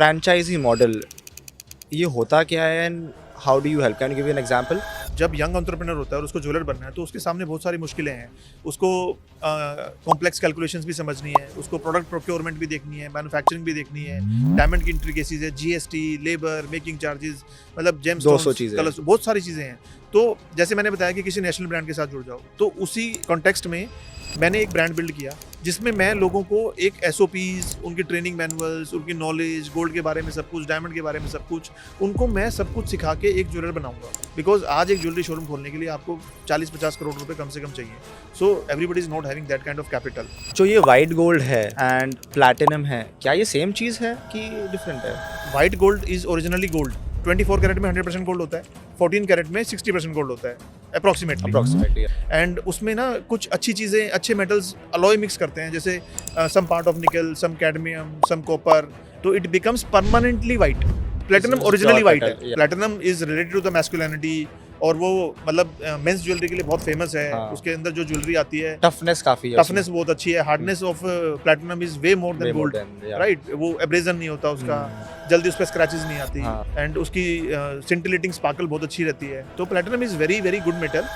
Franchise model ये होता क्या है and how do you help? Can you give an example? जब यंग एंटरप्रेन्योर होता है और उसको ज्वेलर बनना है तो उसके सामने बहुत सारी मुश्किलें हैं। उसको कॉम्प्लेक्स कैलकुलेशंस भी समझनी है, उसको प्रोडक्ट प्रोक्योरमेंट भी देखनी है, मैन्युफैक्चरिंग भी देखनी है, डायमंड की इंट्रिकेसीज है, जीएसटी, लेबर, मेकिंग चार्जेस, मतलब जेम 200 स्टोन्स, चीजें हैं। कलर्स, बहुत सारी चीज़ें हैं। तो जैसे मैंने बताया कि किसी नेशनल ब्रांड के साथ जुड़ जाओ, तो उसी कॉन्टेक्स्ट में मैंने एक ब्रांड बिल्ड किया जिसमें मैं लोगों को एक एसओपीज, उनकी ट्रेनिंग मैनुअल्स, उनकी नॉलेज, गोल्ड के बारे में सब कुछ, डायमंड के बारे में सब कुछ, उनको मैं सब कुछ सिखा के एक ज्वेलर बनाऊंगा। बिकॉज आज एक ज्वेलरी शोरूम खोलने के लिए आपको 40-50 करोड़ रुपए कम से कम चाहिए। So everybody is not having that kind of capital. जो ये वाइट गोल्ड है एंड प्लैटिनम है, क्या ये सेम चीज है कि डिफरेंट है? White gold is originally gold. 24 carat में 100% गोल्ड होता है, 14 कैरेट में 60% गोल्ड होता है अप्रोक्सीमेटली। अप्रोक्सीमेटली। एंड उसमें ना कुछ अच्छी चीज़ें, अच्छे मेटल्स अलॉय मिक्स करते हैं, जैसे सम part of nickel, some cadmium, some copper, तो it becomes permanently white. Platinum originally white है। Platinum is related to the masculinity, और वो मतलब मेंस ज्वेलरी के लिए बहुत फेमस है। हाँ। उसके अंदर जो ज्वेलरी आती है, टफनेस काफी है, टफनेस बहुत अच्छी है, hardness of platinum is way more than gold, yeah. राइट। वो एब्रेजन नहीं होता उसका, जल्दी उस पर स्क्रैचेस नहीं आती, हाँ। एंड उसकी सिंटिलेटिंग स्पार्कल बहुत अच्छी रहती है। तो platinum is very very good metal.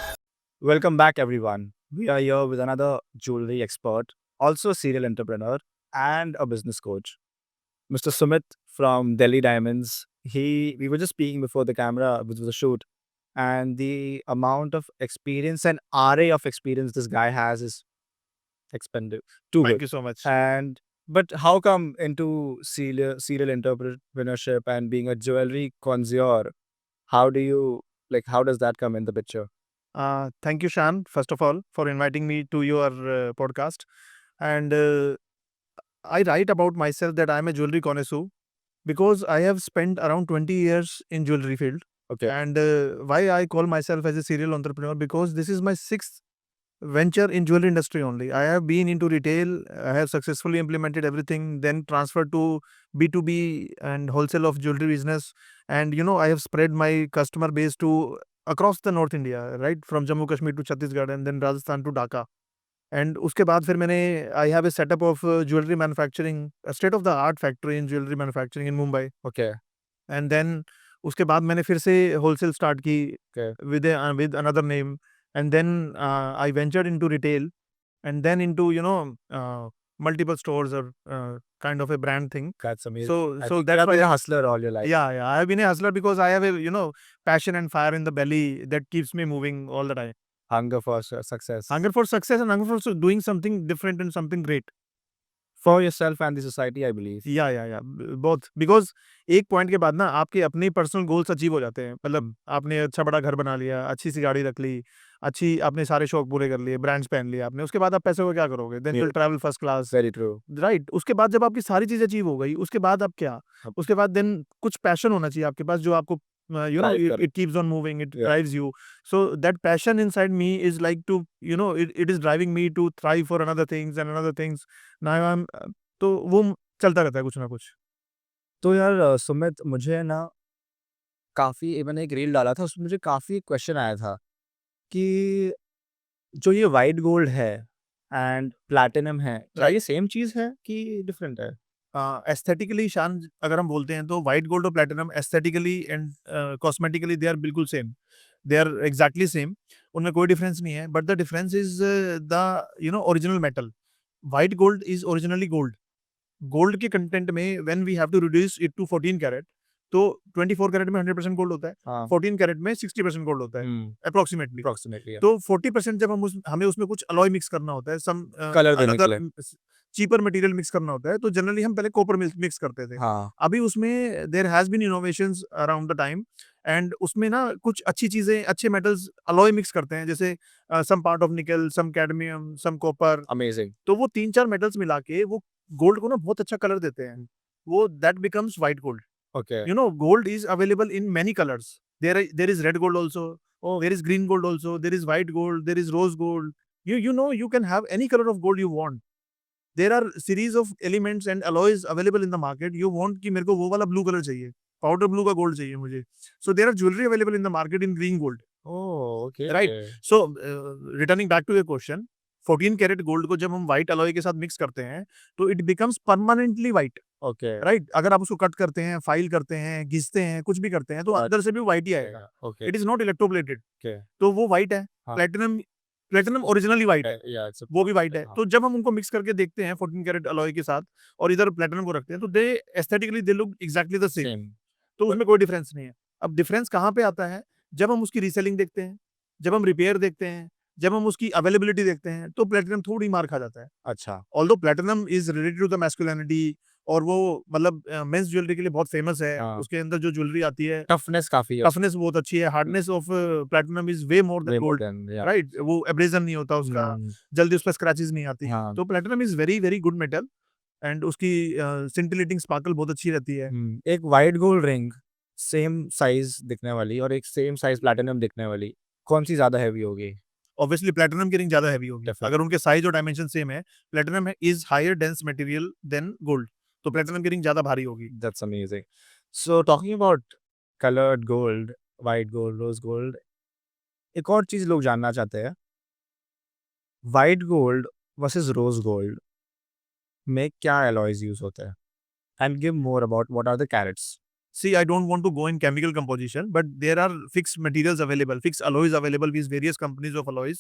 Welcome back, everyone. We are here with another jewelry expert, also a serial entrepreneur and a business coach, Mr. Sumit from Delhi Diamonds. We were just speaking before the camera, which was a shoot, and the amount of experience and array of experience this guy has is expended too thank good. You so much. And but how come into serial entrepreneurship and being a jewelry connoisseur? How do you how does that come in the picture? Thank you, Shan, first of all, for inviting me to your podcast. And I write about myself that I'm a jewelry connoisseur because I have spent around 20 years in jewelry field. Okay. And why I call myself as a serial entrepreneur, because this is my sixth venture in jewelry industry only. I have been into retail, I have successfully implemented everything, then transferred to B2B and wholesale of jewelry business. And I have spread my customer base to across the North India, right, from Jammu Kashmir to Chhattisgarh and then Rajasthan to Dhaka. And उसके बाद फिर मैंने I have a setup of jewellery manufacturing, state of the art factory in jewellery manufacturing in Mumbai. Okay. And then उसके बाद मैंने फिर से wholesale start की Okay. With another name. And then I ventured into retail, and then into multiple stores, or kind of a brand thing. That's amazing. So I so think that's you have why, been a hustler all your life. yeah, I have been a hustler because I have a passion and fire in the belly that keeps me moving all the time. Hunger for success. Hunger for success and hunger for doing something different and something great. For yourself and the society, I believe. या both, because एक point के बाद ना आपके अपने personal goals achieve हो जाते हैं। मतलब आपने अच्छा बड़ा घर बना लिया, अच्छी सी गाड़ी रख ली, अच्छी आपने सारे शौक पूरे कर लिए, ब्रांड्स पहन लिए आपने, उसके बाद आप पैसे को क्या करोगे? Then Yeah. Will travel first class, Very true. Right. उसके बाद जब आपकी सारी चीज़ अचीव हो गई, उसके बाद आप क्या? अब उसके बाद देन कुछ पैशन होना चाहिए आपके पास जो आपको Drive कर- it keeps on moving, it Yeah. Drives you. So that passion inside me is like to it is driving me to thrive for another things and another things. Now I am, तो वो चलता रहता है कुछ ना कुछ। तो यार सुमित, मुझे ना काफी मैंने एक रील डाला था, उसमें मुझे काफी क्वेश्चन आया था कि जो ये वाइट गोल्ड है एंड प्लैटिनम है, क्या Right. ये सेम चीज है कि डिफरेंट है? एस्थेटिकली शान, अगर हम बोलते हैं तो व्हाइट गोल्ड और platinum aesthetically and cosmetically they are बिल्कुल same, they are exactly same. उनमें कोई डिफरेंस नहीं है, but the difference is the original metal. White gold is originally gold. Gold के कंटेंट में when we have to reduce it to 14 carat, तो 24 carat में 100% gold होता है, हाँ। 14 कैरेट में 60% गोल्ड होता है अप्रोक्सीमेटली। अप्रोक्सीमेटली। तो 40% जब हमें उसमें कुछ अलॉय मिक्स करना होता है, सम Colour देने के लिए। चीपर मटेरियल मिक्स करना होता है, तो जनरली हम पहले कॉपर मिक्स करते थे। हाँ। अभी उसमें there has been innovations around the time, and उसमें ना कुछ अच्छी चीजें, अच्छे मेटल्स अलॉय मिक्स करते हैं, जैसे सम part of nickel, some cadmium, some copper. Amazing. तो वो 3-4 मेटल्स मिला के वो गोल्ड को ना बहुत अच्छा कलर देते हैं। वो that becomes white gold. Okay. Gold is available in many colors. There is red gold also. Oh, there is green gold also. There is white gold. There is rose gold. You can have any color of gold you want. There are series of elements and alloys available in the market. You want कि मेरे को वो वाला blue color चाहिए, powder blue का gold चाहिए मुझे. So there are jewelry available in the market in green gold. Oh, okay. Right. So returning back to your question, 14 carat gold को जब हम व्हाइट अलॉय के साथ मिक्स करते हैं तो it becomes permanently white, Okay. Right? अगर आप उसको कट करते हैं, फाइल करते हैं, घिसते हैं, कुछ भी करते हैं तो But- अंदर से भी व्हाइट ही आएगा. Okay. It is not electroplated. Okay. तो वो व्हाइट है. हाँ. प्लेटिनम प्लेटिनम ओरिजिनली व्हाइट है, Yeah, it's a वो भी व्हाइट है. हाँ. तो जब हम उनको मिक्स करके देखते हैं 14 कैरेट अलॉय के साथ और इधर प्लेटिनम को रखते हैं तो they aesthetically they look exactly the same. same. तो उसमें कोई डिफरेंस नहीं है. अब डिफरेंस कहाँ पे आता है? जब हम उसकी रीसेलिंग देखते हैं, जब हम रिपेयर देखते हैं, जब हम उसकी अवेलेबिलिटी देखते हैं तो प्लेटिनम थोड़ी मार खा जाता है. अच्छा. Although platinum is related to the masculinity और वो मतलब मेंस ज्वेलरी के लिए बहुत फेमस है. हाँ. उसके अंदर जो ज्वेलरी आती है Toughness काफी है. टफनेस बहुत अच्छी है. Hardness of platinum is way more Way than more gold, than, yeah. राइट? वो एब्रेजन नहीं होता उसका, जल्दी उस पर स्क्रैचेस नहीं आती. हाँ. तो platinum is very very good metal and उसकी सिंटिलेटिंग स्पार्कल बहुत अच्छी रहती है. एक white gold ring same size दिखने वाली और एक सेम साइज प्लैटिनम दिखने वाली, कौन सी ज्यादा हैवी होगी? ऑब्वियसली प्लेटिनम की रिंग ज्यादा हैवी होगी. Definitely. अगर उनके साइज और डायमेंशन सेम है, platinum is higher dense material than gold, तो प्लेटिनम की रिंग ज्यादा भारी होगी. That's amazing. So talking about colored gold, white gold, rose gold, एक और चीज लोग जानना चाहते हैं, white gold versus rose gold में क्या एलॉयज यूज होते हैं? And give more about what are the carats. See, I don't want to go in chemical composition, but there are fixed materials available, fixed alloys available with various companies of alloys.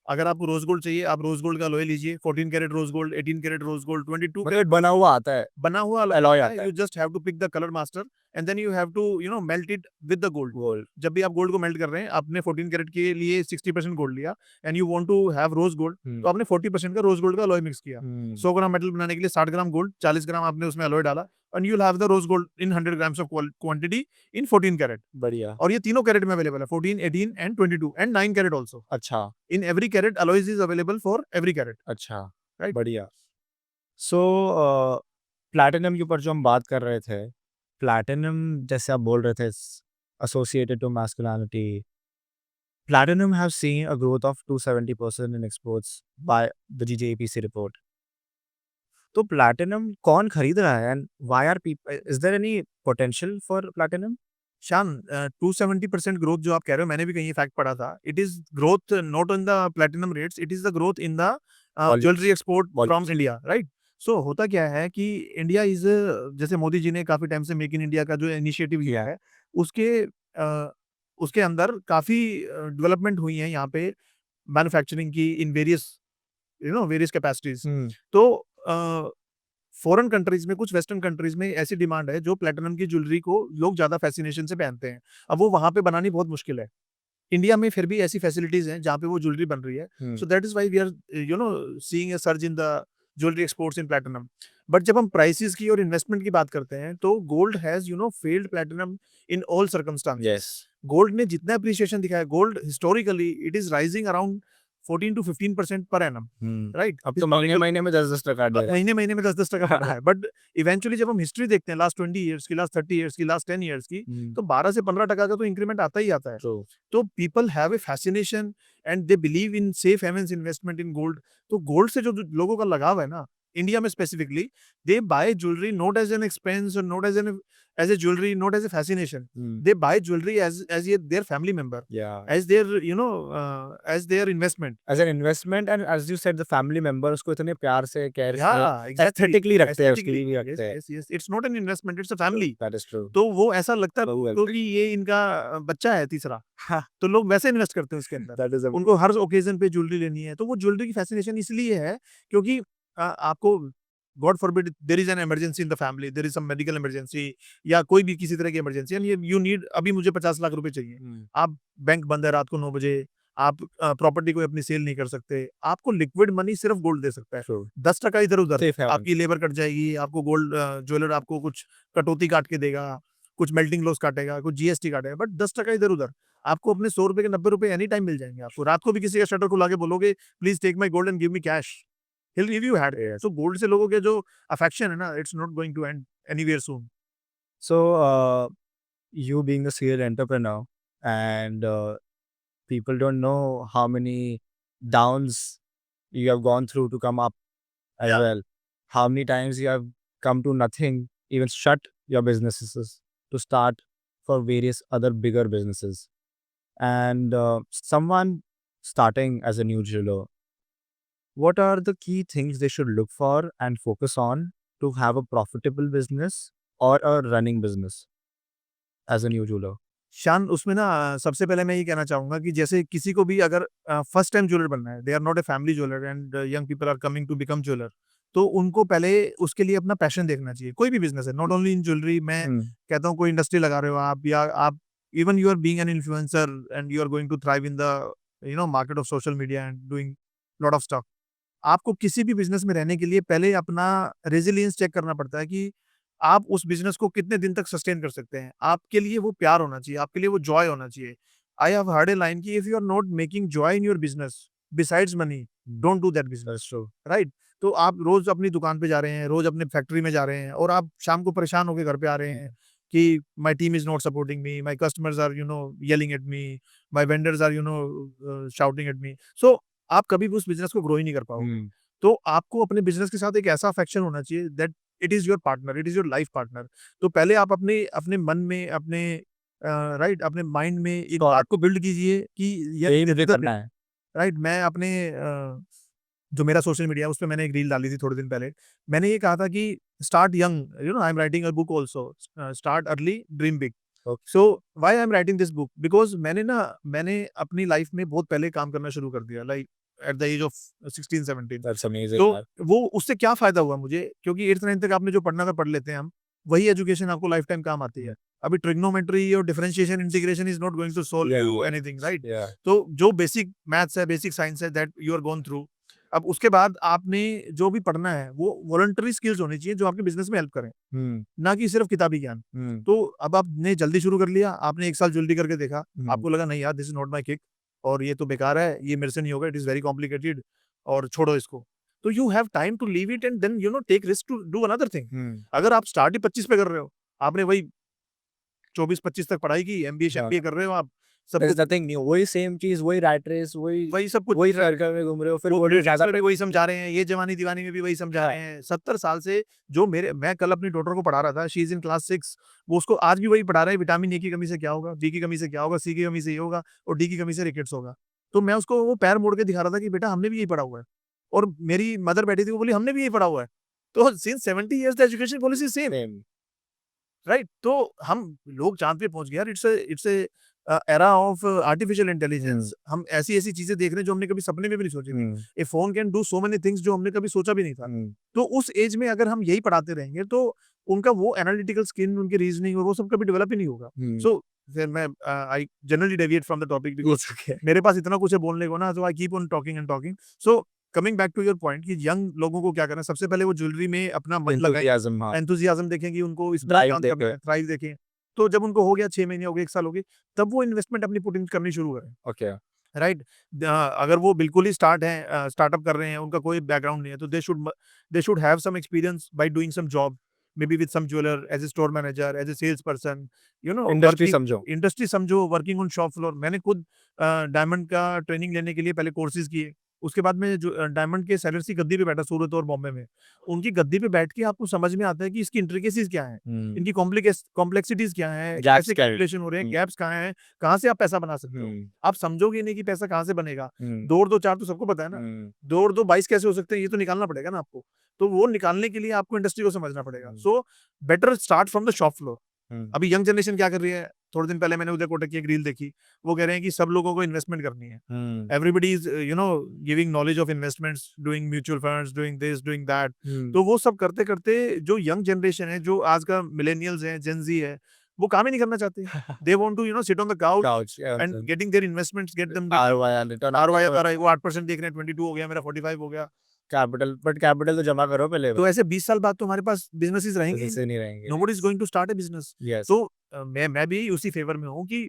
अगर आपको rose gold चाहिए, आप रोज gold का alloy लीजिए. 14 carat rose gold, 18 carat rose gold, 22 मतलब बना हुआ आता है, बना हुआ alloy alloy आता है. है. You just have to pick the color master and then you have to melt it with the gold. Gold. जब भी आप गोल्ड को मेल्ट कर रहे हैं, आपने 14 कैरेट के लिए 60% गोल्ड लिया and you want to have rose gold, तो आपने 40% का रोज गोल्ड का अलॉय मिक्स किया. 100 ग्राम मेटल बनाने के लिए 60 ग्राम गोल्ड, 40 ग्राम आपने उसमें अलॉय डाला and you'll have the rose gold in 100 grams of quantity in 14 carat. बढ़िया. और ये तीनों कैरेट में अवेलेबल है, 14, 18 एंड 22 एंड 9 कैरेट ऑल्सो. अच्छा. In every carat alloys is available for every carat. अच्छा. Right. बढ़िया. सो प्लैटिनम के ऊपर जो हम बात कर रहे थे, प्लैटिनम जैसे आप बोल रहे थे associated to masculinity, platinum have seen a growth of 270% in exports by the GJPC report. तो प्लैटिनम कौन खरीद रहा है and why are people, is there any potential for platinum? Shaan, 270% growth जो आप कह रहे हो, मैंने भी कहीं फैक्ट पढ़ा था. It is growth not in the platinum rates, it is the growth in the jewellery export from India, right? So होता क्या है कि इंडिया इज, जैसे मोदी जी ने काफी टाइम से मेक इन इंडिया का जो इनिशिएटिव लिया है, उसके उसके अंदर काफी डेवलपमेंट हुई है यहाँ पे मैन्युफैक्चरिंग की इन वेरियस वेरियस कैपेसिटीज. तो फॉरेन कंट्रीज में, कुछ वेस्टर्न कंट्रीज में ऐसी डिमांड है जो प्लेटिनम की ज्वेलरी को लोग ज्यादा फैसिनेशन से पहनते हैं. अब वो वहां पे बनानी बहुत मुश्किल है. इंडिया में फिर भी ऐसी फैसिलिटीज हैं जहाँ पे वो ज्वेलरी बन रही है. So that is why we are seeing a surge in the jewellery exports in platinum. But जब हम प्राइसेस की और इन्वेस्टमेंट की बात करते हैं तो gold has failed platinum in all circumstances. Yes. Gold ने जितना अप्रिसिएशन दिखाया, gold historically it is rising around 14 to 15% per annum, right? अब तो महीने महीने में 10-10% बढ़ रहा है. महीने महीने में 10-10% बढ़ रहा है. बट इवेंचुअली जब हम हिस्ट्री देखते हैं लास्ट 20 ईयर्स की, लास्ट 30 ईयर्स की, लास्ट 10 ईयर्स की, तो 12 से 15% का तो इंक्रीमेंट आता ही आता है. तो people have a fascination and they believe in safe havens investment in gold. तो गोल्ड से जो लोगों का लगाव है ना, इंडिया में specifically, they buy jewellery not as an expense और not as a jewellery, not as a fascination. They buy jewelry as their family member, Yeah. as their as their investment. As an investment and as you said the family members को इतने प्यार से care से Yeah, exactly. aesthetically रखते हैं, उसके Aesthetically. लिए भी Yes, रखते हैं. yes, yes. It's not an investment, it's a family. That is true. तो वो ऐसा लगता है बहु है. क्योंकि ये इनका बच्चा है तीसरा, तो लोग वैसे इन्वेस्ट करते हैं उसके अंदर. That is a उनको हर ओकेजन पे ज्वेलरी लेनी है, तो वो ज्वेलरी की फैसिनेशन इसलिए है क्योंकि आपको god forbid there is an emergency in the family, there is some medical emergency या कोई भी किसी तरह की इमरजेंसी एंड यू नीड, अभी मुझे 50 लाख रुपए चाहिए. आप बैंक बंद है रात को 9 बजे, आप प्रॉपर्टी को अपनी सेल नहीं कर सकते, आपको लिक्विड मनी सिर्फ गोल्ड दे सकता है. 10% इधर उधर Safe है. आपकी लेबर कट जाएगी, आपको गोल्ड ज्वेलर आपको कुछ कटौती काट के देगा, कुछ मेल्टिंग लॉस काटेगा, कुछ जीएसटी काटेगा, बट 10% इधर उधर आपको अपने 100 रुपए के 90 रुपए एनी टाइम मिल जाएंगे. आपको रात को भी किसी का शटर खुला के बोलोगे please take my gold and give me cash, he'll give you had. So gold से लोगों के जो affection है ना, it's not going to end anywhere soon. So you being a serial entrepreneur and people don't know how many downs you have gone through to come up as well. How many times you have come to nothing, even shut your businesses to start for various other bigger businesses. And someone starting as a new jeweler, what are the key things they should look for and focus on to have a profitable business or a running business as a new jeweler? शान उसमें ना सबसे पहले मैं ये कहना चाहूँगा कि जैसे किसी को भी अगर फर्स्ट टाइम ज्वेलर बनना है, they are not a family jeweller and young people are coming to become jeweller, तो उनको पहले उसके लिए अपना पैशन देखना चाहिए। कोई भी बिज़नेस है, नॉट ओनली इन ज्वेलरी, मैं कहता हूँ कोई इंडस्ट्री लगा रहे हो आप, या आप even you are being an influencer and you are going to thrive in the market of social media and doing lot of stuff. आपको किसी भी बिज़नेस में रहने के लिए पहले अपना रेज़िलियंस चेक करना पड़ता है कि आप उस बिज़नेस को कितने दिन तक सस्टेन कर सकते हैं। आपके लिए वो प्यार होना चाहिए, आपके लिए वो जॉय होना चाहिए। I have heard a line कि if you are not making joy in your business besides money, don't do that business. Right? तो आप रोज़ अपनी दुकान पे जा रहे हैं, रोज़ अपने फैक्ट्री में जा रहे हैं और आप शाम को परेशान होके घर पे आ रहे हैं कि my team is not supporting me, my customers are yelling at me, my vendors are shouting at me. So आप कभी भी उस बिज़नेस को ग्रो ही नहीं कर पाओगे। तो आपको अपने बिज़नेस के साथ एक ऐसा अफेक्शन होना चाहिए that it is your partner, it is your life partner. तो पहले आप अपने अपने मन में, अपने राइट, अपने माइंड में एक बात को बिल्ड कीजिए कि यही मुझे करना है। राइट, मैं अपने जो मेरा सोशल मीडिया है, उसपे मैंने एक रील डाली थी थोड़े दिन पहले। मैंने ये कहा था कि start young, I am writing a book also, start early, dream big. Okay. So why I am writing this book? Because मैंने अपनी लाइफ में बहुत पहले काम करना शुरू कर दिया, like at the age of 16-17। That's amazing तो यार। वो उससे क्या फ़ायदा हुआ मुझे? क्योंकि 8th-9th तक आपने जो पढ़ना था पढ़ लेते हैं हम, वही एजुकेशन आपको लाइफ टाइम काम आती है। अभी ट्रिग्नोमेट्री और differentiation, integration is not going to solve you anything, right? या तो जो बेसिक मैथ्स है, बेसिक साइंस है, that you are gone through. अब उसके बाद आपने जो भी पढ़ना है, वो वॉलंटरी स्किल्स होनी चाहिए जो आपके बिज़नेस में हेल्प करें, ना कि सिर्फ किताबी ज्ञान। तो अब आपने जल्दी शुरू कर लिया, आपने 1 साल ज्वेलरी करके देखा, आपको लगा नहीं यार, this is not my kick और ये तो बेकार है, ये मेरे से नहीं होगा, इट इज़ वेरी कॉम्प्लिकेटेड और छोड़ो इसको। तो you have time to leave it and then take risk to do another thing. अगर आप स्टार्ट ही 25 पे कर रहे हो, आपने वही 24-25 तक पढ़ाई की, एमबीए कर रहे हो आप, सब देयर कुछ इज नथिंग न्यू, वही सेम चीज, वही रैट रेस, वही वही सब कुछ वही सर्कल में घूम रहे हो, फिर वो वो ज्यादा में भी वही समझा रहे हैं, ये जवानी-दीवानी में भी वही समझा रहे हैं। 70 साल से जो मैं कल अपनी डॉटर को पढ़ा रहा था, शी इज़ इन क्लास 6, वो उसको आज भी वही पढ़ा रहे हैं, विटामिन ए की कमी से क्या होगा, बी की कमी से क्या होगा, सी की कमी से ये होगा और डी की कमी से रिकेट्स होगा। तो मैं उसको वो पैर मोड़ के दिखा रहा था कि बेटा हमने भी यही पढ़ा हुआ है और मेरी मदर बैठी थी, वो बोली हमने भी यही पढ़ा हुआ है। तो since 70 years the education policy is same. Same. Right? तो हम लोग चाँद पे पहुँच गए यार, it's era of artificial intelligence. हम ऐसी-ऐसी चीज़ें देख रहे हैं जो हमने कभी सपने में भी नहीं सोची थी। A phone can do so many things जो हमने कभी सोचा भी नहीं था। तो उस एज में अगर हम यही पढ़ाते रहेंगे तो उनका वो एनालिटिकल स्किल, उनकी रीज़निंग और वो सब कभी डेवलप ही नहीं होगा। सो फिर मैं I generally deviate from the topic because मेरे पास इतना कुछ है बोलने को ना, so I keep on talking and talking. So coming back to your point कि यंग लोगों को क्या करना है, सबसे पहले वो ज्वेलरी में अपना मन लगाएँ, एंथुसियाज्म, हाँ। एंथुसियाज़्म देखें कि उनको इसमें ड्राइव काम करना देखें। है, थ्राइव देखें। तो जब उनको हो गया 6 महीने हो गए, 1 साल हो गए, तब वो इन्वेस्टमेंट अपनी पुट इन करनी शुरू करें। ओके। राइट? अगर वो बिल्कुल ही स्टार्टअप कर रहे हैं, उनका कोई बैकग्राउंड नहीं है, तो they should have some experience by doing some job, maybe with some jeweller, as a store manager, as a sales person, industry working समझो। इंडस्ट्री समझो, वर्किंग ऑन शॉप फ्लोर। मैंने खुद डायमंड का training लेने के लिए पहले courses किए। उसके बाद मैं जो डायमंड के सेलर्स की गद्दी पे बैठा सूरत और बॉम्बे में। उनकी गद्दी पे बैठ के आपको समझ में आता है कि इसकी इंट्रिकेसीज़ क्या हैं, इनकी कॉम्प्लेक्सिटीज़ क्या हैं, गैप्स कैसे क्या है? कैलकुलेशन हो रहे हैं, गैप्स कहाँ हैं, कहाँ से आप पैसा बना सकते हो। आप समझोगे नहीं कि पैसा कहाँ से बनेगा। 2 और 2 4 तो सबको पता है ना। 2 और 2 22 कैसे हो सकते हैं, ये तो निकालना पड़ेगा ना आपको। तो वो निकालने के लिए आपको इंडस्ट्री को समझना पड़ेगा। So better start from the shop floor. अभी यंग जनरेशन क्या कर रही है? थोड़े दिन पहले मैंने उदय कोटक की एक रील देखी। वो कह रहे हैं कि सब लोगों को इन्वेस्टमेंट करनी है। Everybody is giving knowledge of investments, doing mutual funds, doing this, doing that. तो वो सब करते-करते जो यंग जनरेशन है, जो आज का मिलेनियल्स है, जेन ज़ी है, वो काम ही नहीं करना चाहते। They want to sit on the couch couch, and getting there investments, get them ROI return ROI आ रहा है, वो 8% देख रहे हैं, 22 हो गया, मेरा 45 हो गया। कैपिटल, बट कैपिटल तो जमा करो पहले। तो ऐसे 20 साल बाद तो हमारे पास बिज़नेसेस रहेंगे ही से नहीं रहेंगे। नहीं। Nobody is going to start a business. Yes. तो मैं भी उसी फ़ेवर में हूँ कि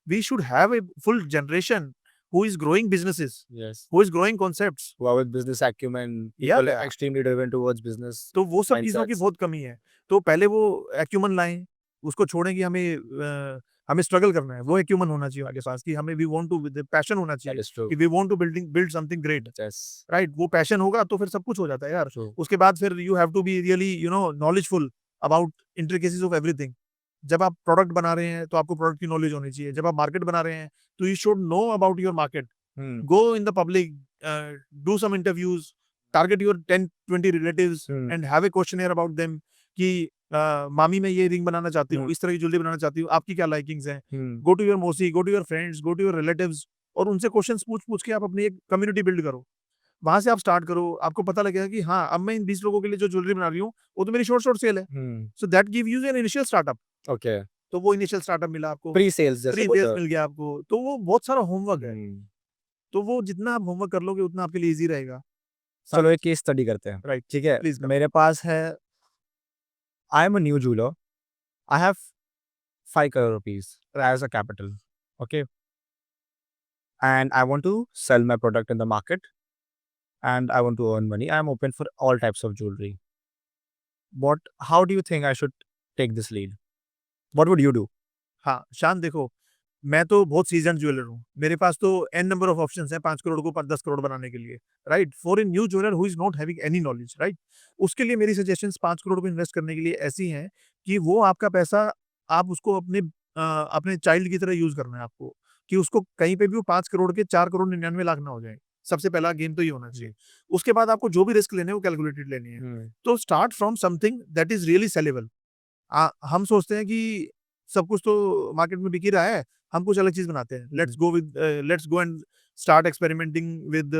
we should have a full generation who is growing businesses, yes. Who is growing concepts. Who are with business acumen, या people extremely driven towards business तो वो सब चीज़ों की mindsets. बहुत कमी है। तो पहले वो एक्यूमन लाएँ, उसको छोड़ें कि हमें स्ट्रगल करना है। वो एक्यूमन होना चाहिए उनके पास कि हमें we want to with passion होना That चाहिए is true. कि we want to build something great. Yes. Right? वो पैशन होगा तो फिर सब कुछ हो जाता है यार। True. उसके बाद फिर you have to be really knowledgeful about intricacies of everything. जब आप प्रोडक्ट बना रहे हैं तो आपको प्रोडक्ट की नॉलेज होनी चाहिए। जब आप मार्केट बना रहे हैं तो you should know about your market. Hmm. Go in the public, do some interviews, target your 10-20 relatives and have a questionnaire about them कि मामी मैं ये रिंग बनाना चाहती हूँ, इस तरह की ज्वेलरी बनाना चाहती हूँ, आपकी क्या लाइकिंग्स हैं, गो टू योर मौसी, go to your friends, go to your relatives, और उनसे क्वेश्चंस पूछ के आप अपनी एक कम्युनिटी बिल्ड करो। वहां से आप स्टार्ट करो, आपको पता लगेगा कि हाँ, अब मैं इन 20 लोगों के लिए जो ज्वेलरी बना रही हूँ वो तो मेरी शॉर्ट सेल है। So that give you an initial startup. Okay, तो वो इनिशियल स्टार्टअप मिला आपको, प्री सेल्स जैसे प्री कुछ सेल्स मिल गया आपको, तो वो बहुत सारा होमवर्क है। हम्म, तो वो जितना आप होमवर्क कर लोगे उतना आपके लिए इजी रहेगा। चलो एक केस स्टडी करते हैं। राइट, ठीक है, प्लीज करो। मेरे पास है, I am a new jeweler, I have 5 crore rupees as a capital, okay, and I want to sell my product in the market and I want to earn money. I am open for all types of jewelry. How do you think I should take this lead? What would you do? हाँ, शान देखो, मैं तो बहुत season jeweller हूँ, मेरे पास तो N number of options हैं 5 करोड़ को 10 करोड़ बनाने के लिए, right. For a new jeweller who is not having any knowledge, right, उसके लिए मेरी सजेशंस 5 करोड़ में इन्वेस्ट करने के लिए ऐसी हैं कि वो आपका पैसा, आप उसको अपने चाइल्ड की तरह यूज करना है आपको, कि उसको कहीं पे भी वो 5 करोड़ के 4 करोड़ 99 लाख ना हो जाए। सबसे पहला गेम तो ये होना चाहिए। उसके बाद आपको जो भी रिस्क लेने हैं वो कैलकुलेटेड लेने हैं। तो start from something that is really saleable. हम सोचते हैं कि सब कुछ तो मार्केट में बिक ही रहा है, हम कुछ अलग चीज बनाते हैं। Let's go and start experimenting with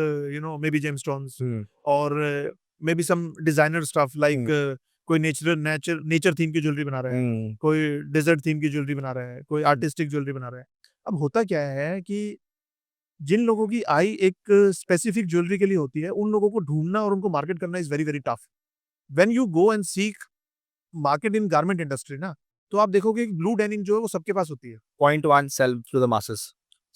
maybe gemstones, और maybe some designer stuff like कोई नेचर थीम की ज्वेलरी बना रहा है, कोई डेजर्ट थीम की ज्वेलरी बना रहा है, कोई आर्टिस्टिक ज्वेलरी बना रहा है। अब होता क्या है कि जिन लोगों की आई एक स्पेसिफिक ज्वेलरी के लिए होती है, उन लोगों को ढूंढना और उनको मार्केट करना is very very tough. When you go and seek market in garment industry ना, तो आप देखोगे कि ब्लू डेनिम जो है वो सबके पास होती है। Point one, sell to the masses.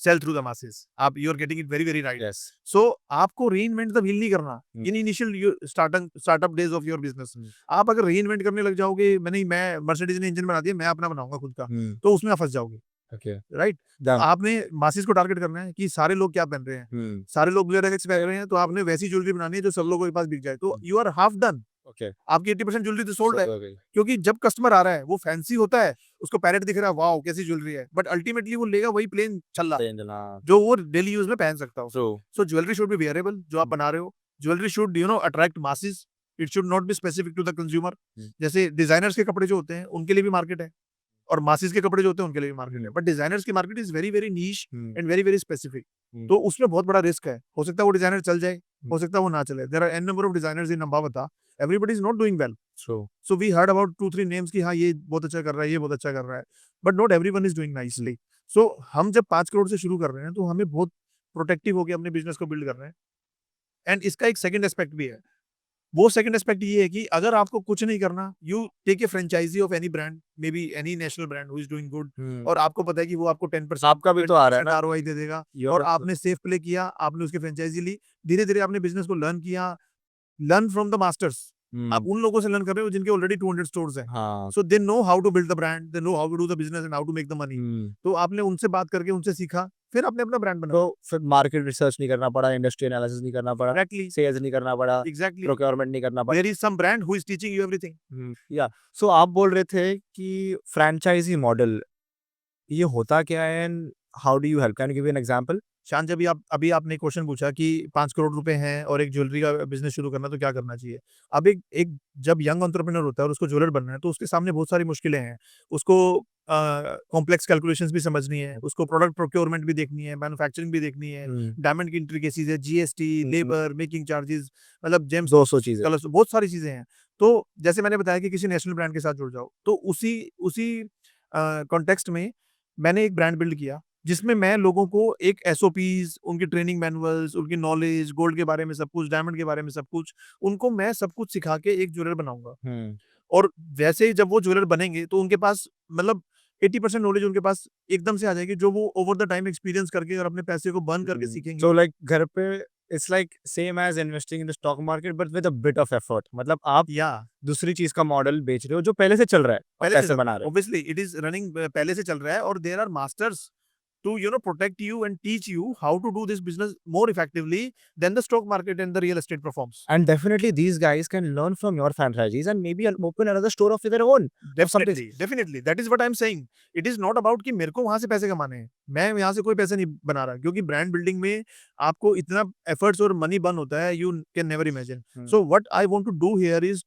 Sell through the masses, आप you are getting it very very right. Yes. So आपको रीइन्वेंट द व्हील नहीं करना in initial startup days of your business. आप अगर रीइन्वेंट करने लग जाओगे, मैं मर्सिडीज ने इंजन बना दिया, मैं अपना बनाऊंगा खुद का, तो उसमें आप फंस जाओगे, Okay. राइट। Done. आपने मासिस को टारगेट करना है कि सारे लोग क्या पहन रहे हैं, सारे लोग ब्लू रैकेट्स पहन रहे हैं, तो आपने वैसी ज्वेलरी बनानी है जो सब लोगों के पास बिक जाए, तो you are half done. Okay. आपकी 80% ज्वेलरी तो सोल्ड है, Okay. क्योंकि जब कस्टमर आ रहा है वो फैंसी होता है, उसको पैरेट दिख रहा है, वाओ कैसी ज्वेलरी है, बट अल्टीमेटली वो लेगा वही प्लेन छल्ला जो वो डेली यूज में पहन सकता हो। So jewellery should be wearable, जो आप बना रहे हो, jewellery should attract masses, it should not be specific to the consumer. जैसे डिजाइनर्स के कपड़े जो होते हैं उनके लिए भी मार्केट है, और मासेस के कपड़े जो होते हैं उनके लिए भी मार्केट है, बट डिजाइनर्स की market is very very niche and very very specific. तो उसमें बहुत बड़ा रिस्क है, हो सकता है वो डिजाइनर चल जाए, हो सकता है वो ना चले। There are an number of designers in Ambawatta, everybody is not doing well. So we heard about 2-3 names कि हाँ ये बहुत अच्छा कर रहा है, ये बहुत अच्छा कर रहा है, but not everyone is doing nicely. So हम जब 5 करोड़ से शुरू कर रहे हैं तो हमें बहुत प्रोटेक्टिव होकर अपने बिजनेस को बिल्ड करना है। एंड इसका एक सेकंड एस्पेक्ट भी है, वो सेकंड एस्पेक्ट ये है कि अगर आपको कुछ नहीं करना, you take a franchise of any brand, maybe any national brand who is doing good, और आपको पता है कि वो आपको 10% आपका भी तो आ रहा है ना, आरओआई दे देगा, और आपने सेफ प्ले किया, आपने उसकी फ्रेंचाइजी ली, धीरे धीरे आपने बिजनेस को लर्न किया, लर्न फ्रॉम द मास्टर्स। आप उन लोगों से लर्न कर रहे हो जिनके ऑलरेडी 200 स्टोर्स हैं, so they know how to build the brand, they know how to do the business and how to make the money. तो आपने उनसे बात करके उनसे सीखा, फिर आपने अपना ब्रांड बनाया। तो फिर मार्केट रिसर्च नहीं करना पड़ा, इंडस्ट्री एनालिसिस नहीं करना पड़ा, Exactly. सेल्स नहीं करना पड़ा, Exactly. प्रोक्योरमेंट नहीं करना पड़ा। There is some brand who is teaching you everything. या सो आप बोल रहे थे कि फ्रैंचाइजी मॉडल ये होता क्या है and how do you help? Can you give an example? शान, जब अभी आपने क्वेश्चन पूछा कि 5 करोड़ रुपए हैं और एक ज्वेलरी का बिजनेस शुरू करना, तो क्या करना चाहिए। अब एक जब यंग एंटरप्रेन्योर होता है और उसको ज्वेलर बनना है, तो उसके सामने बहुत सारी मुश्किलें हैं। उसको कॉम्प्लेक्स कैलकुलेशंस भी समझनी है, उसको प्रोडक्ट प्रोक्योरमेंट भी देखनी है, मैन्युफैक्चरिंग भी देखनी है, डायमंड की इंट्रिकेसीज है, जीएसटी, लेबर, मेकिंग चार्जेस, मतलब जेम्स 200 चीजें, बहुत सारी चीजें हैं। तो जैसे मैंने बताया कि किसी नेशनल ब्रांड के साथ जुड़ जाओ, तो उसी कॉन्टेक्स्ट में मैंने एक ब्रांड बिल्ड किया जिसमें मैं लोगों को एक एसओपीज, उनकी ट्रेनिंग मैनुअल्स, उनकी नॉलेज, गोल्ड के बारे में सब कुछ, डायमंड के बारे में सब कुछ, उनको मैं सब कुछ सिखा के एक ज्वेलर बनाऊंगा। और वैसे ही जब वो ज्वेलर बनेंगे तो उनके पास मतलब 80% नॉलेज उनके पास एकदम से आ जाएगी, जो वो ओवर द टाइम एक्सपीरियंस करके और अपने पैसे को बर्न करके सीखेंगे। सो लाइक घर पे it's like same as investing in the stock market but with a bit of effort. मतलब आप दूसरी चीज का मॉडल बेच रहे हो जो पहले से चल रहा है, पहले पैसे से बना रहे हो। ऑब्वियसली इट इज रनिंग, पहले से चल रहा है, और there are masters to protect you and teach you how to do this business more effectively than the stock market and the real estate performs. And definitely these guys can learn from your franchisees and maybe open another store of their own. or something. Definitely. That is what I'm saying. It is not about कि मेरे को वहां से पैसे कमाने हैं, मैं यहाँ से कोई पैसे नहीं बना रहा, क्योंकि ब्रांड बिल्डिंग में आपको इतना एफर्ट्स और मनी बर्न होता है, you can never imagine. So what I want to do here is,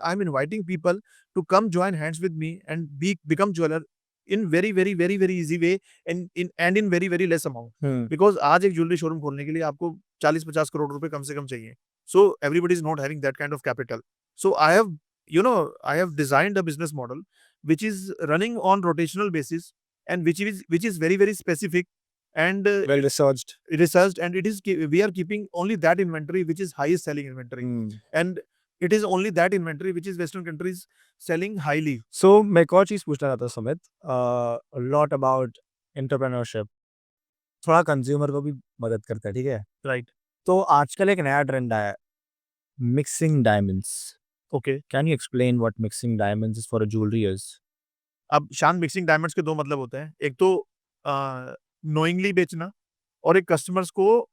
I'm inviting people to come join hands with me and become jeweler in very very very very easy way and in very very less amount. Because आज एक jewellery showroom खोलने के लिए आपको 40-50 करोड़ रुपए कम से कम चाहिए. So everybody is not having that kind of capital. So I have designed a business model which is running on rotational basis and which is very very specific and well researched. And we are keeping only that inventory which is highest selling inventory. And it is only that inventory which is Western countries selling highly. So मैं एक और चीज पूछना चाहता हूँ Sumit, a lot about entrepreneurship, थोड़ा consumer को भी मदद करता है, ठीक है? Right. तो आजकल एक नया ट्रेंड आया है, mixing diamonds. Okay. Can you explain what mixing diamonds is for a jewelry is? अब शान मिक्सिंग डायमंड्स के दो मतलब होते हैं. एक तो नोइंगली बेचना और एक कस्टमर्स को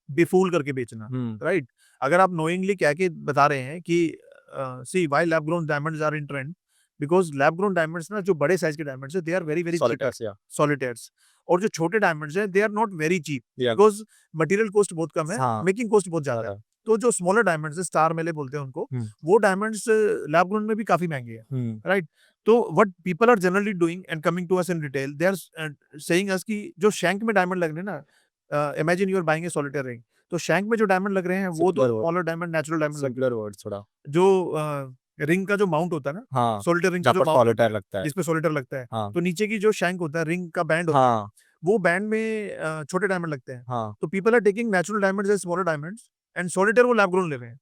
बेफूल करके बेचना. राइट. अगर आप नोइंगली कह के बता रहे हैं कि see why lab grown diamonds are in trend, because lab grown diamonds ना, जो बड़े साइज के डायमंड्स है, they are very very solitaires. और जो छोटे डायमंड्स है, they are not very cheap, because material cost बहुत कम है, मेकिंग कॉस्ट बहुत ज्यादा है. तो जो स्मॉलर डायमंड्स है, स्टार मेले बोलते हैं उनको, वो डायमंड्स लैब ग्रोन में भी काफी महंगे हैं. राइट. तो what people are generally doing and coming to us in retail, they are saying us कि जो शैंक में डायमंड लग रहे हैं ना, imagine you are buying a solitaire ring, तो शैंक में जो डायमंड लग रहे हैं वो तो स्मॉलर डायमंड, नेचुरल डायमंड लग रहे हैं. थोड़ा जो रिंग का जो माउंट होता है ना, हाँ, सॉलिटेयर रिंग का जो सॉलिटेयर लगता है, जिसपे सॉलिटेयर लगता है, हाँ, तो नीचे की जो शैंक होता है, रिंग का बैंड होता है, वो बैंड में छोटे डायमंड लगते हैं. तो people are taking natural diamonds as smaller diamonds and solitaire वो लैब ग्रोन ले रहे हैं.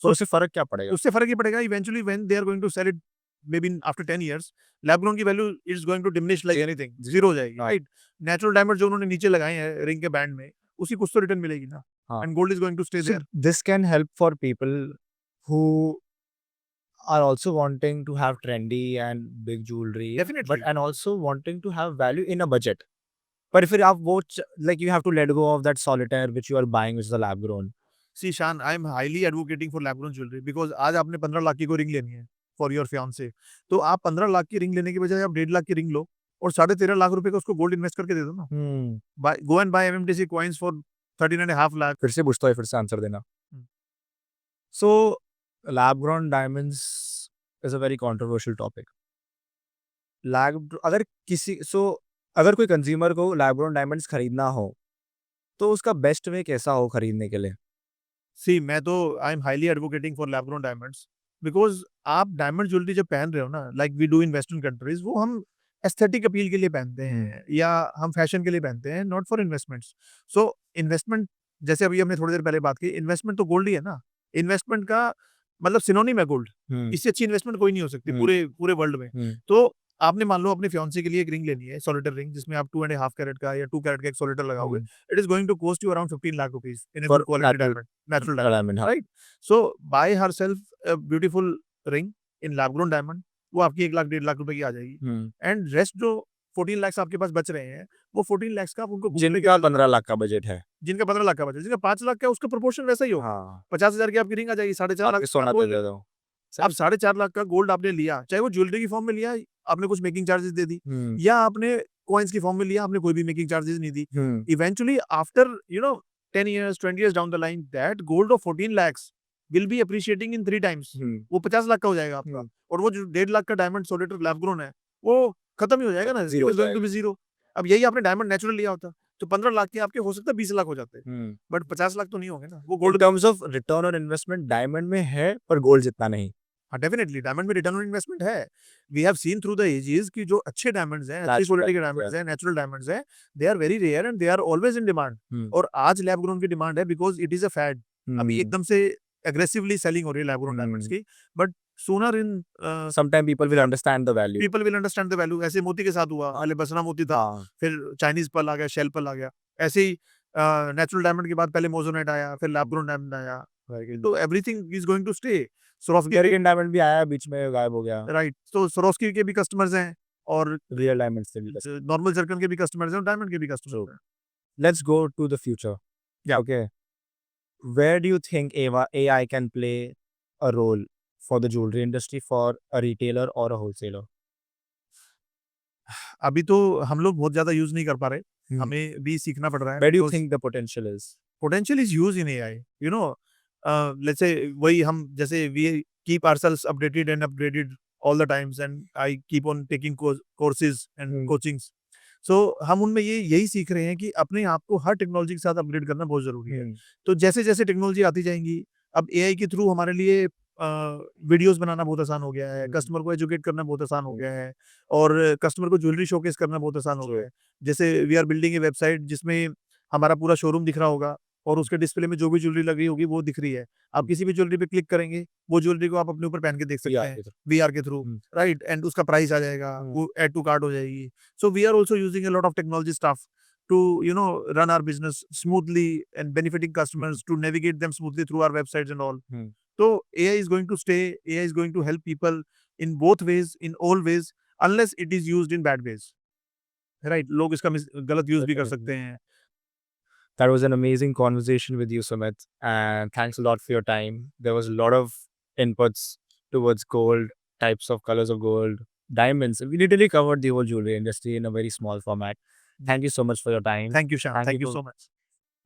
तो उससे फर्क क्या पड़ेगा? उससे फर्क ही पड़ेगा. Eventually when they are going to sell it, maybe after 10 years, lab grown की value is going to diminish like anything, zero हो जाएगी. राइट. नेचुरल डायमंड जो उन्होंने नीचे लगाए हैं रिंग के बैंड में, उसी कुछ तो रिटर्न मिलेगी ना. And gold is going to stay there. This can help for people who are also wanting to have trendy and big jewelry, Definitely. and also wanting to have value in a budget. But if आप वो like you have to let go of that solitaire which you are buying, which is a lab grown. See Shan, I am highly advocating for lab grown jewelry because आज आपने 15 लाख की कोई ring लेनी है for your fiance, तो आप 15 लाख की ring लेने की बजाय आप 1.5 लाख की रिंग लो और 13.5 लाख रुपए का उसको गोल्ड इन्वेस्ट करके दे दो ना. Go and buy MMTC coins for 13.5 lakh. फिर से पूछता है, फिर से आंसर देना. So lab grown diamonds is a very controversial topic. अगर कोई कंज्यूमर को लैब ग्रोन डायमंड्स खरीदना हो तो उसका बेस्ट वे कैसा हो खरीदने के लिए? सी मैं तो I am highly advocating for lab grown diamonds, because आप डायमंड ज्वेलरी जब पहन रहे हो ना, like we do in western countries, वो हम एस्थेटिक अपील के लिए पहनते हैं या हम फैशन के लिए पहनते हैं, not for investments. So investment, जैसे अभी हमने थोड़ी देर पहले बात की, इन्वेस्टमेंट तो गोल्ड ही है ना. इन्वेस्टमेंट का मतलब सिनोनिम है गोल्ड. इससे अच्छी इन्वेस्टमेंट कोई नहीं हो सकती पूरे वर्ल्ड में. तो आपने मान लो अपने फियांसे के लिए एक रिंग लेनी है, सॉलिटेयर रिंग, जिसमें आप 2.5 कैरेट का या 2 कैरेट का एक सॉलिटेयर लगाओगे, it is going to cost you around 15 lakh rupees in good quality diamond, natural diamond. Right. So buy herself a beautiful ring in lab grown diamond, वो आपकी 1 लाख 1.5 लाख रुपए की आ जाएगी. एंड रेस्ट जो 14 लाख आपके पास बच रहे हैं, वो 14 लाख का उनको, जिनका 15 लाख का बजट है, जिनका 15 लाख का बजट, जिनका 5 लाख का, उसका प्रोपोर्शन वैसा ही होगा. 50,000 की आपकी रिंग आ जाएगी, 4.5 लाख सोना दे दो. अब 4.5 लाख का गोल्ड आपने लिया, चाहे वो ज्वेलरी की फॉर्म में लिया, आपने कुछ मेकिंग चार्जेस दे दी, या आपने कॉइन्स की फॉर्म में लिया, आपने कोई भी मेकिंग चार्जेस नहीं दी. Eventually after 10 years 20 years down the line, that gold of 14 lakhs will be appreciating in 3 times. वो 50 लाख का हो जाएगा आपका. और वो जो 1.5 लाख का डायमंड सॉलिटेयर लैब ग्रोन है, वो खत्म ही हो जाएगा ना, जीरो. अब यही आपने डायमंड नेचुरल लिया होता तो 15 लाख के आपके हो सकता है 20 लाख हो जाते, बट 50 लाख तो नहीं होंगे ना. वो gold terms of return on investment diamond में है, पर गोल्ड जितना नहीं. हाँ, डेफिनेटली डायमंड में रिटर्न ऑन इन्वेस्टमेंट है. We have seen through the ages कि जो अच्छे डायमंड्स हैं, अच्छी क्वालिटी के डायमंड्स हैं, नेचुरल डायमंड्स हैं, they are very rare and they are always in demand. और आज लैब ग्रोन की डिमांड है because it is a fad. अभी एकदम से एग्रेसिवली सेलिंग हो रही है लैब ग्रोन डायमंड्स की, but sooner in sometime people will understand the value. People will understand the value. ऐसे मोती के साथ हुआ, पहले बसना मोती था, फिर चाइनीज पर्ल आ गया, शेल पर्ल आ गया. ऐसे ही नेचुरल डायमंड के बाद पहले मोजोनाइट आया, फिर लैब ग्रोन डायमंड आया. तो everything is going to stay. Swarovski diamond भी आया, बीच में गायब हो गया. राइट. तो Swarovski के भी कस्टमर्स हैं और Real diamonds से भी customer. नॉर्मल सर्कल के भी कस्टमर्स हैं और डायमंड के भी कस्टमर्स हैं। Let's go to the future. Yeah. Okay. Where do you think AI can play a role for the jewelry industry for a retailer or a wholesaler? अभी तो हम लोग बहुत ज़्यादा यूज़ नहीं कर पा रहे। Hmm. हमें भी सीखना पड़ रहा है। Where do you because think the potential is? potential is used in AI. You know, let's say वही हम जैसे we keep ourselves updated and upgraded all the times and I keep on taking courses and Hmm. coachings. So हम उनमें यही सीख रहे हैं कि अपने आप को हर टेक्नोलॉजी के साथ अपग्रेड करना बहुत ज़रूरी है। Hmm. तो जैसे-जैसे टेक्नोलॉजी आती जाएँगी, अब एआई के थ्रू हमारे लिए वीडियोज़ बनाना बहुत आसान हो गया है, Hmm. कस्टमर को एजुकेट करना बहुत आसान हो Hmm. गया है और कस्टमर को ज्वेलरी शोकेस करना बहुत आसान हो गया है। जैसे we are building a website जिसमें हमारा पूरा शोरूम दिख रहा होगा और उसके डिस्प्ले में जो भी ज्वेलरी लगी होगी वो दिख रही है। आप किसी भी ज्वेलरी पे क्लिक करेंगे, वो ज्वेलरी को आप अपने ऊपर पहन के देख सकते VR हैं के through. वीआर के थ्रू, Hmm. राइट? एंड उसका प्राइस आ जाएगा, वो ऐड टू कार्ट हो जाएगी। So we are also using a lot of technology stuff to run our business smoothly and benefiting customers to navigate them smoothly through our websites and all. Hmm. So AI is going to stay. AI is going to help people in both ways, in all ways, unless it is used in bad ways. Right? लोग इसका गलत use भी कर Definitely. सकते हैं। That was an amazing conversation with you, Sumit, and thanks a lot for your time. There was a lot of inputs towards gold, types of colors of gold, diamonds. We literally covered the whole jewelry industry in a very small format. Thank you so much for your time. Thank you, Shyam. Thank Thank you you for so much.